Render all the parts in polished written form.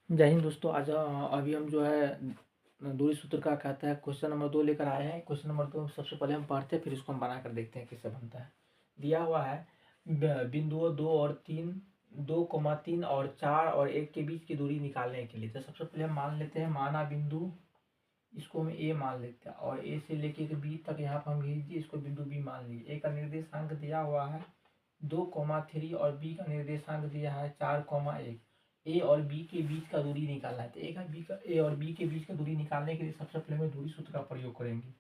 जय हिंद दोस्तों। आज अभी हम जो है दूरी सूत्र का कहता है क्वेश्चन नंबर 2 लेकर आए हैं। क्वेश्चन नंबर 2 सबसे पहले हम पढ़ते हैं, फिर इसको हम बना कर देखते हैं कैसे बनता है। दिया हुआ है बिंदुओं 2 और 3, 2,3 और 4 और 1 के बीच की दूरी निकालने के लिए। तो सबसे पहले हम मान लेते हैं, माना बिंदु, इसको हम ए मान लेते हैं और ए से लेके बी तक यहाँ पर हम भेज दिए, इसको बिंदु बी मान लीजिए। ए का निर्देशांक दिया हुआ है 2,3 और बी का निर्देशांक दिया है 4,1। ए और बी के बीच का दूरी निकालना है। तो ए और बी के बीच का दूरी निकालने के लिए सबसे पहले हम दूरी सूत्र का प्रयोग करेंगे।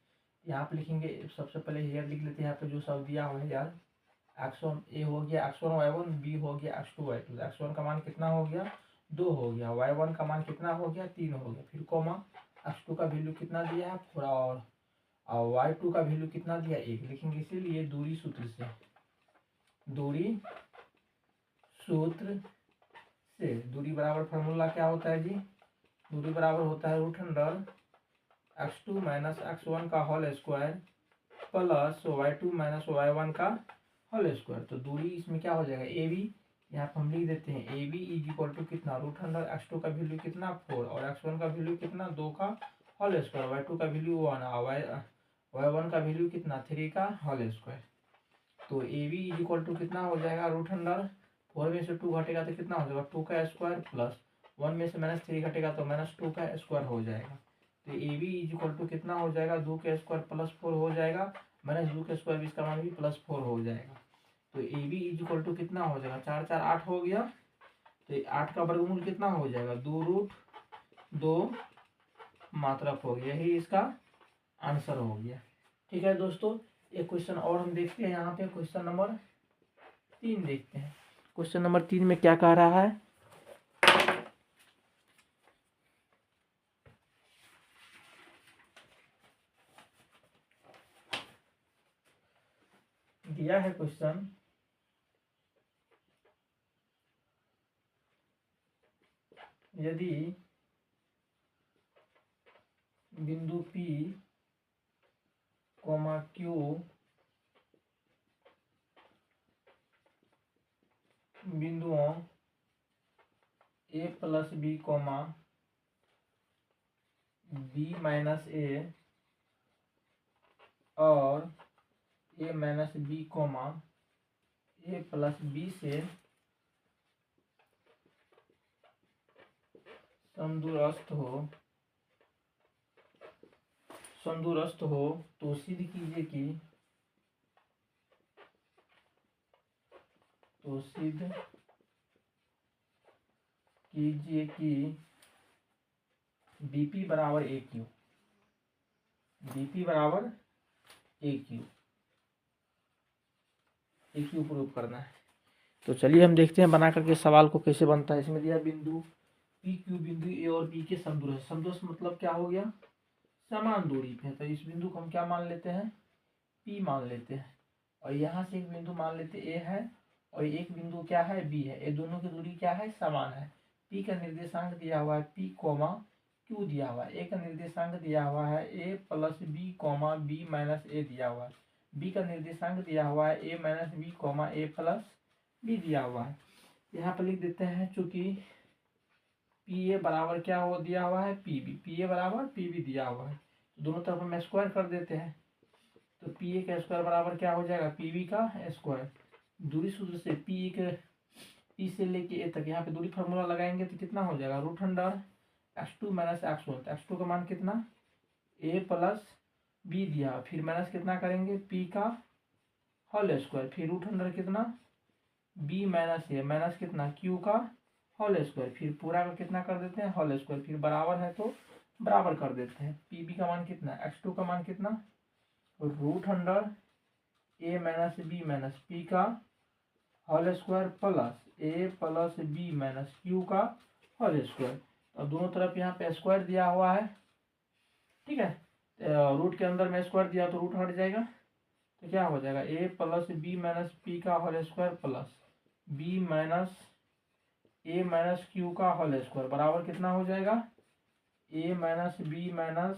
यहाँ पे लिखेंगे, सबसे पहले हेयर लिख लेते हैं। यहाँ पे जो सब दिया हुआ है यार, x1 ए हो गया x1 y1, बी हो गया x2 y2। x1 का मान कितना हो गया 2 हो गया, y1 का मान कितना हो गया 3 हो गया, फिर कॉमा x2 का वैल्यू कितना दिया है 4 और y2 का वैल्यू कितना दिया 1 लिखेंगे। इसीलिए दूरी सूत्र से दूरी बराबर फार्मूला क्या होता है जी, दूरी बराबर होता है √x2 माइनस x1 का whole square plus y2 minus y1 का होल स्क्वायर। तो दूरी इसमें क्या हो जाएगा ए बी, यहाँ पर हम लिख देते हैं A B is equal to कितना √x2 का वैल्यू कितना 4 और x1 का वैल्यू कितना 2 का होल स्क्वायर, y2 का वैल्यू 1 और y1 का वैल्यू कितना 3 का होल स्क्वायर। तो A B is equal to कितना हो जाएगा √4 में से 2 घटेगा तो कितना हो जाएगा 2 का स्क्वायर प्लस 1 में से -3 घटेगा तो -2 का स्क्वायर हो जाएगा। तो A B is equal to कितना हो जाएगा 2 का स्क्वायर प्लस 4 हो जाएगा, -2 का स्क्वायर भी इसका मान भी +4 हो जाएगा। तो A B is equal to कितना हो जाएगा 4 4 8 हो गया। तो 8 का वर्गमूल कितना हो जाएगा 2√2 मात्रा 4, यही इसका आंसर हो गया। ठीक है दोस्तों, एक क्वेश्चन और हम देखते हैं। यहाँ पे क्वेश्चन नंबर 3 देखते हैं। क्वेश्चन नंबर 3 में क्या कह रहा है, दिया है क्वेश्चन, यदि बिंदु P, Q बिंदुओं a plus B, b minus A और a minus B, a plus B से समदूरस्थ हो तो सिद्ध कीजिए कि बीपी बराबर ए क्यू, प्रूफ करना है। तो चलिए हम देखते हैं बना करके सवाल को कैसे बनता है। इसमें दिया बिंदु पी क्यू बिंदु ए और बी के समदूरस्थ। समदूरस्थ मतलब क्या हो गया, समान दूरी पे। तो इस बिंदु को हम क्या मान लेते हैं पी मान लेते हैं, और यहाँ से एक बिंदु मान लेते ए है और एक बिंदु क्या है बी है। ये दोनों की दूरी क्या है समान है। पी का निर्देशांक दिया हुआ है पी, क्यू दिया हुआ है। ए का निर्देशांक दिया हुआ है ए प्लस बी, बी माइनस ए दिया हुआ है। बी का निर्देशांक दिया हुआ है ए माइनस बी, ए प्लस बी दिया हुआ है। यहाँ पर लिख देते हैं, चूंकि पी ए बराबर क्या हो दिया हुआ है पी बी, पी ए बराबर पी बी दिया हुआ है। तो दोनों तरफ हम स्क्वायर कर देते हैं। तो पी ए का स्क्वायर बराबर क्या हो जाएगा पी बी का स्क्वायर। दूरी सूत्र से पी से लेके ए तक यहाँ पे दूरी फार्मूला लगाएंगे तो कितना हो जाएगा √x2 माइनस x1। तो x2 का मान कितना a प्लस बी दिया, फिर माइनस कितना करेंगे p का होल स्क्वायर, फिर √, कितना b माइनस ए माइनस कितना q का होल स्क्वायर, फिर पूरा का कितना कर देते हैं होल स्क्वायर, फिर बराबर है तो बराबर कर देते हैं। pb का मान कितना x2 का मान कितना √a minus B minus p का whole square plus A plus B minus Q का होल स्क्वायर। और दोनों तरफ यहाँ पे स्क्वायर दिया हुआ है, ठीक है। रूट के अंदर में स्क्वायर दिया तो रूट हट जाएगा, तो क्या हो जाएगा A plus B minus P का whole square plus B minus A minus Q का होल स्क्वायर बराबर कितना हो जाएगा A minus B minus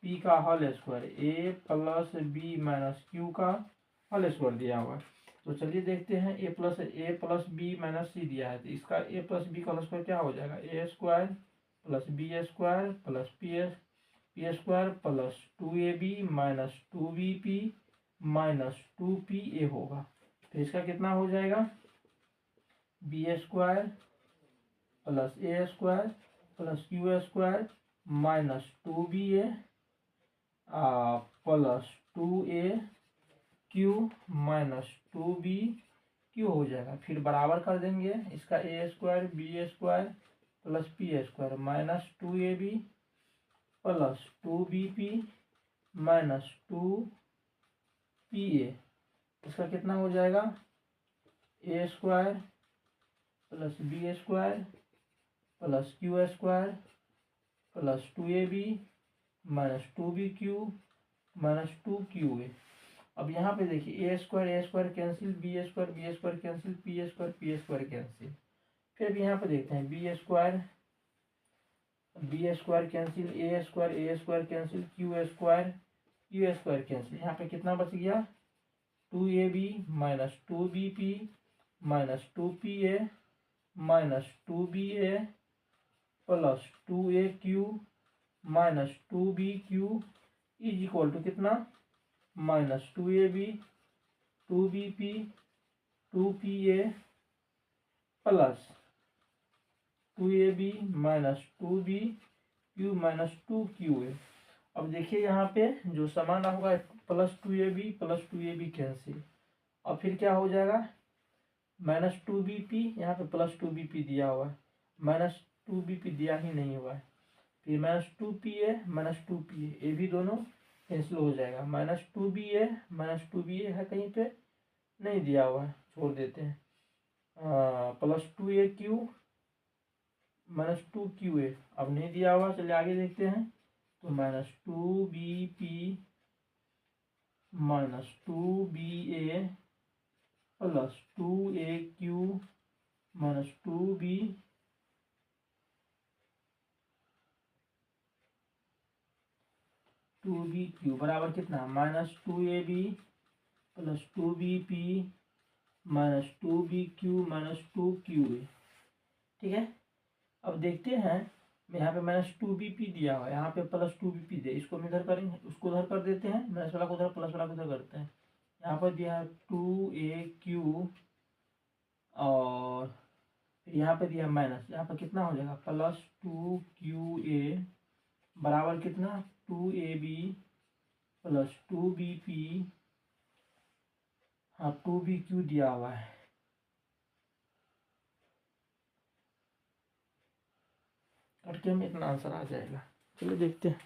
P का whole square, A plus B minus Q का होल स्क्वायर दिया हुआ है। तो चलिए देखते हैं, A plus B minus C दिया है, तो इसका ए प्लस बी का होल स्क्वायर क्या हो जाएगा, A square plus B square plus P square plus 2ab minus 2bp minus 2pa होगा। तो इसका कितना हो जाएगा, B square plus A square plus Q square minus 2ba plus 2a Q minus 2b Q हो जाएगा। फिर बराबर कर देंगे, इसका A square B square plus P square minus 2ab plus 2bp minus 2pa। इसका कितना हो जाएगा, A square plus B square plus Q square plus 2ab minus 2bq minus 2qa। अब यहाँ पे देखिए, A square cancel, B square cancel, P square cancel. फिर भी यहाँ पे देखते हैं, B square cancel, A square cancel, Q square cancel. यहाँ पे कितना बच गया, 2ab minus 2bp minus 2pa minus 2ba plus 2aq minus 2bq is equal to कितना, minus 2ab 2bp 2pa plus 2ab minus 2bq minus 2qa। अब देखिए यहाँ पे जो समान होगा प्लस 2ab कैंसिल, और फिर क्या हो जाएगा, माइनस 2bp, यहाँ पे प्लस 2bp दिया हुआ है, माइनस 2bp दिया ही नहीं हुआ है। फिर माइनस 2pa माइनस 2pa, ये भी दोनों कैंसिल हो जाएगा। माइनस 2ba है कहीं पे, नहीं दिया हुआ है, छोड़ देते हैं। प्लस 2aq माइनस 2qa, अब नहीं दिया हुआ, चलिए आगे देखते हैं। तो minus 2bp minus 2ba plus 2aq minus 2bq बराबर कितना, minus 2ab plus 2bp minus 2bq minus 2qa। ठीक है, अब देखते हैं, यहाँ पे माइनस 2bp दिया हुआ है, यहाँ पे प्लस 2bp दे, इसको हम इधर करेंगे, उसको उधर कर देते हैं, माइनस वाला को उधर प्लस वाला को उधर करते हैं। यहाँ पर दिया है 2aq और यहाँ पे दिया माइनस, यहाँ पर कितना हो जाएगा, प्लस 2qa बराबर कितना, 2ab प्लस 2bp, हाँ 2bq दिया हुआ है। करके हमें इतना आंसर आ जाएगा। चलिए देखते हैं।